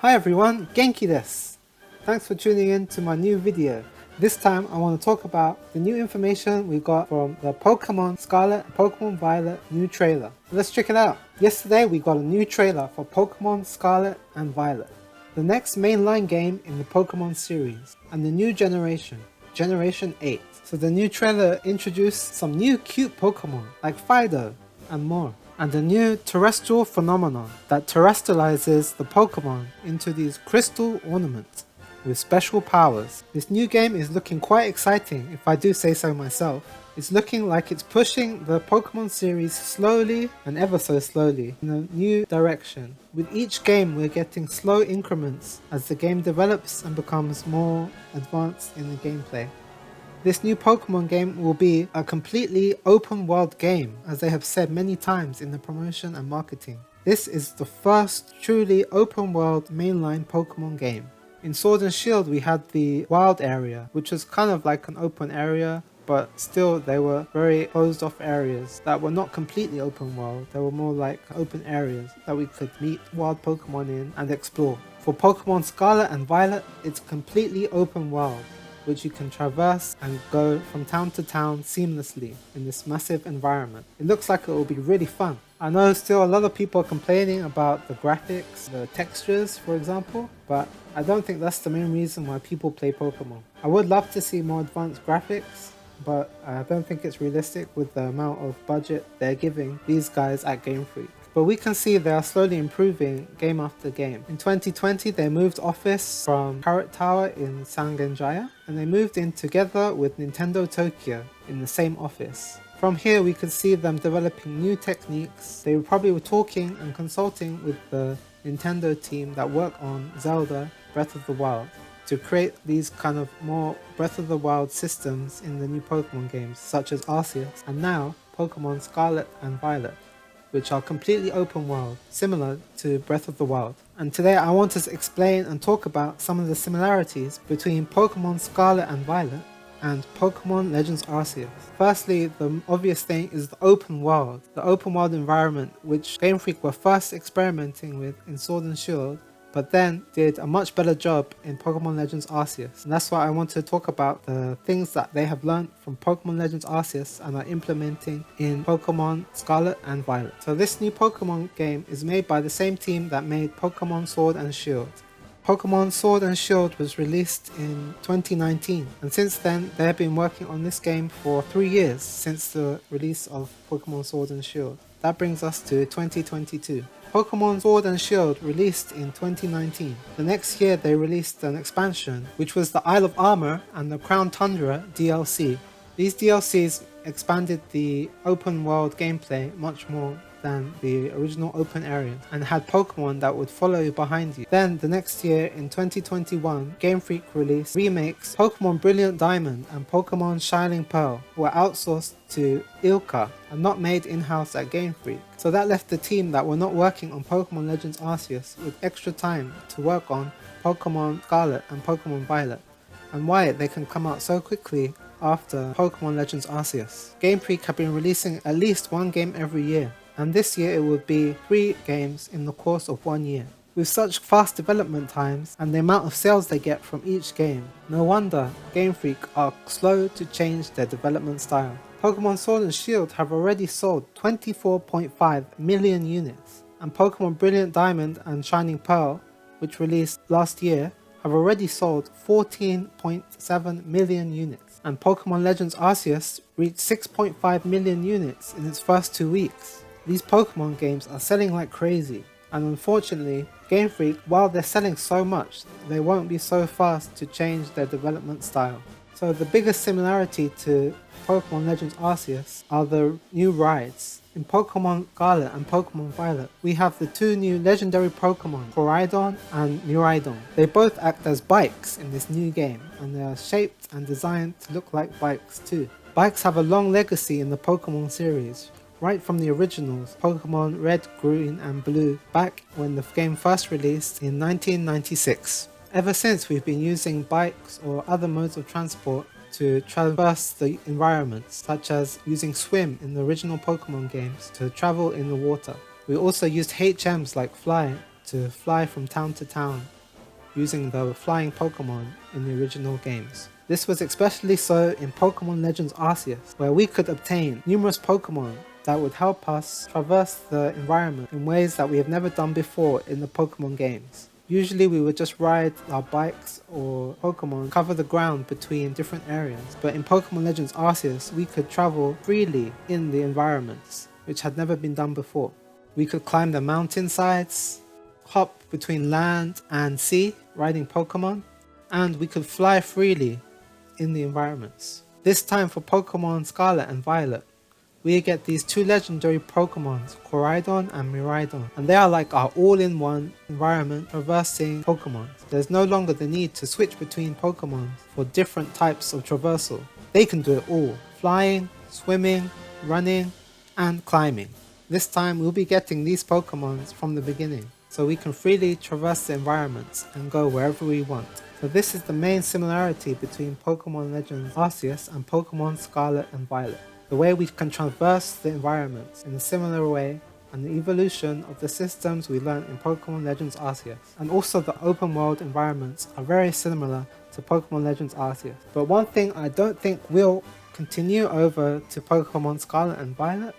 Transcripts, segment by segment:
Hi everyone, Genki desu! Thanks for tuning in to my new video. This time I want to talk about the new information we got from the Pokemon Scarlet and Pokemon Violet new trailer. Let's check it out. Yesterday we got a new trailer for Pokemon Scarlet and Violet, the next mainline game in the Pokemon series, and the new generation, Generation 8. So the new trailer introduced some new cute Pokemon like Fido and more, and a new terrestrial phenomenon that terrestrializes the Pokemon into these crystal ornaments with special powers. This new game is looking quite exciting, if I do say so myself. It's looking like it's pushing the Pokemon series slowly and ever so slowly in a new direction. With each game we're getting slow increments as the game develops and becomes more advanced in the gameplay. This new Pokemon game will be a completely open world game, as they have said many times in the promotion and marketing. This is the first truly open world mainline Pokemon game. In Sword and Shield we had the wild area, which was kind of like an open area, but still they were very closed off areas that were not completely open world. They were more like open areas that we could meet wild Pokemon in and explore. For Pokemon Scarlet and Violet, it's completely open world, which you can traverse and go from town to town seamlessly in this massive environment. It looks like it will be really fun. I know still a lot of people are complaining about the graphics, the textures for example, but I don't think that's the main reason why people play Pokemon. I would love to see more advanced graphics, but I don't think it's realistic with the amount of budget they're giving these guys at Game Freak. But we can see they are slowly improving game after game. In 2020 they moved office from Carrot Tower in Sangenjaya, and they moved in together with Nintendo Tokyo in the same office. From here we could see them developing new techniques. They probably were talking and consulting with the Nintendo team that work on Zelda Breath of the Wild to create these kind of more Breath of the Wild systems in the new Pokemon games, such as Arceus and now Pokemon Scarlet and Violet, which are completely open world, similar to Breath of the Wild. And today I want to explain and talk about some of the similarities between Pokemon Scarlet and Violet and Pokemon Legends Arceus. Firstly, the obvious thing is the open world environment, which Game Freak were first experimenting with in Sword and Shield, but then did a much better job in Pokemon Legends Arceus. And that's why I want to talk about the things that they have learned from Pokemon Legends Arceus and are implementing in Pokemon Scarlet and Violet. So this new Pokemon game is made by the same team that made Pokemon Sword and Shield. Pokemon Sword and Shield was released in 2019, and since then they have been working on this game for 3 years since the release of Pokemon Sword and Shield. That brings us to 2022. Pokemon Sword and Shield released in 2019. The next year they released an expansion, which was the Isle of Armor and the Crown Tundra DLC. These DLCs expanded the open world gameplay much more than the original open areas and had Pokemon that would follow you behind you. Then the next year in 2021, Game Freak released remakes Pokemon Brilliant Diamond and Pokemon Shining Pearl, who were outsourced to ILCA and not made in-house at Game Freak. So that left the team that were not working on Pokemon Legends Arceus with extra time to work on Pokemon Scarlet and Pokemon Violet, and why they can come out so quickly after Pokemon Legends Arceus. Game Freak have been releasing at least one game every year, and this year it would be 3 games in the course of 1 year. With such fast development times and the amount of sales they get from each game, no wonder Game Freak are slow to change their development style. Pokemon Sword and Shield have already sold 24.5 million units, and Pokemon Brilliant Diamond and Shining Pearl, which released last year, have already sold 14.7 million units, and Pokemon Legends Arceus reached 6.5 million units in its first 2 weeks. These Pokemon games are selling like crazy, and unfortunately, Game Freak, while they're selling so much, they won't be so fast to change their development style. So the biggest similarity to Pokemon Legends Arceus are the new rides. In Pokemon Scarlet and Pokemon Violet, we have the 2 new legendary Pokemon, Koraidon and Miraidon. They both act as bikes in this new game, and they are shaped and designed to look like bikes too. Bikes have a long legacy in the Pokemon series, right from the originals, Pokemon Red, Green and Blue, back when the game first released in 1996. Ever since, we've been using bikes or other modes of transport to traverse the environments, such as using swim in the original Pokemon games to travel in the water. We also used HMs like fly to fly from town to town using the flying Pokemon in the original games. This was especially so in Pokemon Legends Arceus, where we could obtain numerous Pokemon that would help us traverse the environment in ways that we have never done before in the Pokemon games. Usually we would just ride our bikes or Pokemon cover the ground between different areas, but in Pokemon Legends Arceus we could travel freely in the environments, which had never been done before. We could climb the mountainsides, hop between land and sea riding Pokemon, and we could fly freely in the environments. This time for Pokemon Scarlet and Violet, we get these two legendary Pokemons, Koraidon and Miraidon, and they are like our all-in-one environment traversing Pokemon. There's no longer the need to switch between Pokemon for different types of traversal. They can do it all: flying, swimming, running, and climbing. This time we'll be getting these Pokemons from the beginning, so we can freely traverse the environments and go wherever we want. So this is the main similarity between Pokemon Legends Arceus and Pokemon Scarlet and Violet. The way we can traverse the environments in a similar way, and the evolution of the systems we learned in Pokemon Legends Arceus. And also the open world environments are very similar to Pokemon Legends Arceus. But one thing I don't think will continue over to Pokemon Scarlet and Violet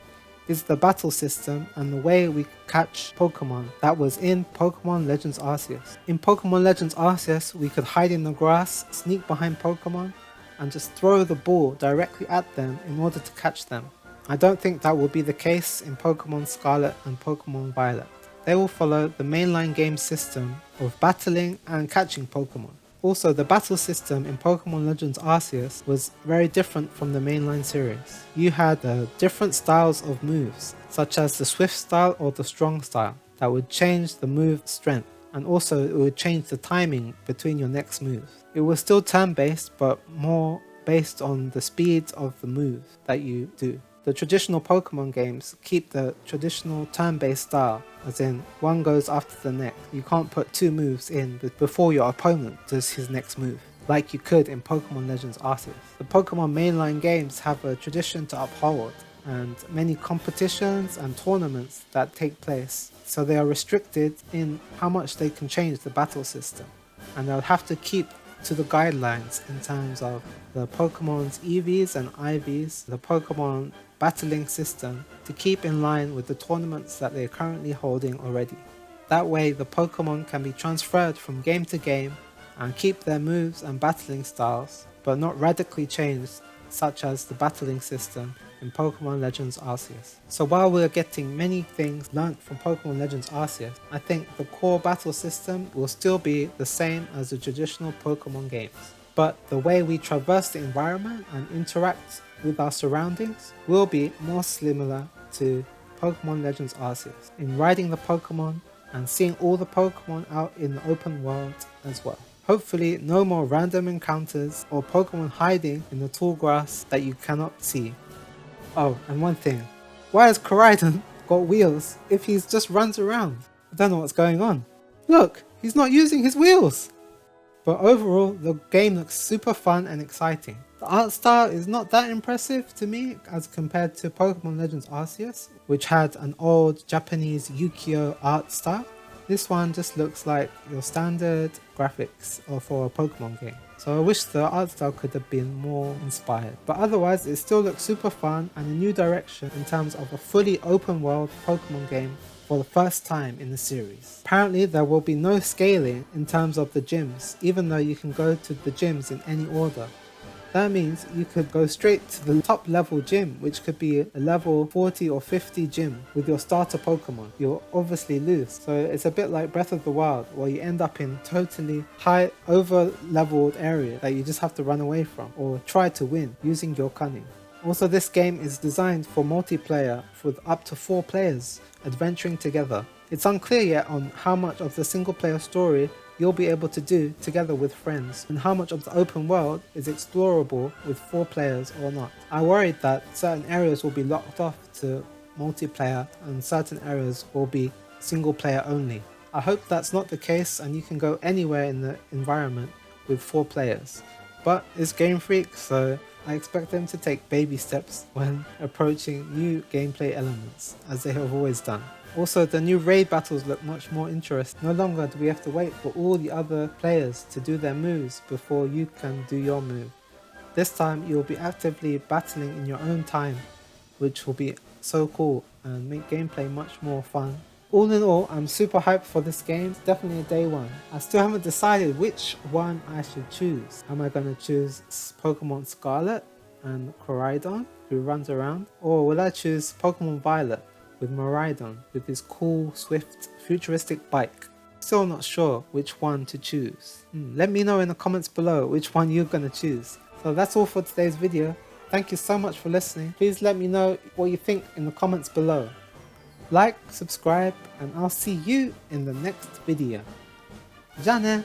is the battle system and the way we catch Pokemon that was in Pokemon Legends Arceus. In Pokemon Legends Arceus, we could hide in the grass, sneak behind Pokemon, and just throw the ball directly at them in order to catch them. I don't think that will be the case in Pokemon Scarlet and Pokemon Violet. They will follow the mainline game system of battling and catching Pokemon. Also, the battle system in Pokemon Legends Arceus was very different from the mainline series. You had different styles of moves, such as the swift style or the strong style, that would change the move strength, and also it would change the timing between your next moves. It was still turn-based, but more based on the speed of the move that you do. The traditional Pokemon games keep the traditional turn-based style, as in one goes after the next. You can't put two moves in before your opponent does his next move, like you could in Pokemon Legends Arceus. The Pokemon mainline games have a tradition to uphold, and many competitions and tournaments that take place, so they are restricted in how much they can change the battle system, and they'll have to keep to the guidelines in terms of the Pokemon's EVs and IVs, the Pokemon battling system, to keep in line with the tournaments that they're currently holding already. That way the Pokemon can be transferred from game to game and keep their moves and battling styles, but not radically changed, such as the battling system in Pokemon Legends Arceus. So while we're getting many things learnt from Pokemon Legends Arceus, I think the core battle system will still be the same as the traditional Pokemon games. But the way we traverse the environment and interact with our surroundings will be more similar to Pokemon Legends Arceus, in riding the Pokemon and seeing all the Pokemon out in the open world as well. Hopefully no more random encounters or Pokemon hiding in the tall grass that you cannot see. Oh, and one thing, why has Koraidon got wheels if he just runs around? I don't know what's going on. Look, he's not using his wheels! But overall, the game looks super fun and exciting. The art style is not that impressive to me as compared to Pokemon Legends Arceus, which had an old Japanese Yukio art style. This one just looks like your standard graphics for a Pokemon game. So I wish the art style could have been more inspired. But otherwise it still looks super fun and a new direction in terms of a fully open world Pokemon game for the first time in the series. Apparently there will be no scaling in terms of the gyms, even though you can go to the gyms in any order. That means you could go straight to the top level gym, which could be a level 40 or 50 gym with your starter Pokemon. You'll obviously lose. So it's a bit like Breath of the Wild, where you end up in totally high over leveled area that you just have to run away from or try to win using your cunning. Also, this game is designed for multiplayer with up to 4 players adventuring together. It's unclear yet on how much of the single player story you'll be able to do together with friends, and how much of the open world is explorable with 4 players or not. I worried that certain areas will be locked off to multiplayer and certain areas will be single player only. I hope that's not the case and you can go anywhere in the environment with 4 players. But it's Game Freak, so I expect them to take baby steps when approaching new gameplay elements, as they have always done. Also, the new raid battles look much more interesting. No longer do we have to wait for all the other players to do their moves before you can do your move. This time you'll be actively battling in your own time, which will be so cool and make gameplay much more fun. All in all, I'm super hyped for this game. It's definitely a day one. I still haven't decided which one I should choose. Am I going to choose Pokemon Scarlet and Coridon, who runs around? Or will I choose Pokemon Violet with Miraidon with his cool, swift, futuristic bike? Still not sure which one to choose. Let me know in the comments below which one you're going to choose. So that's all for today's video. Thank you so much for listening. Please let me know what you think in the comments below. Like, subscribe, and I'll see you in the next video. Ja ne!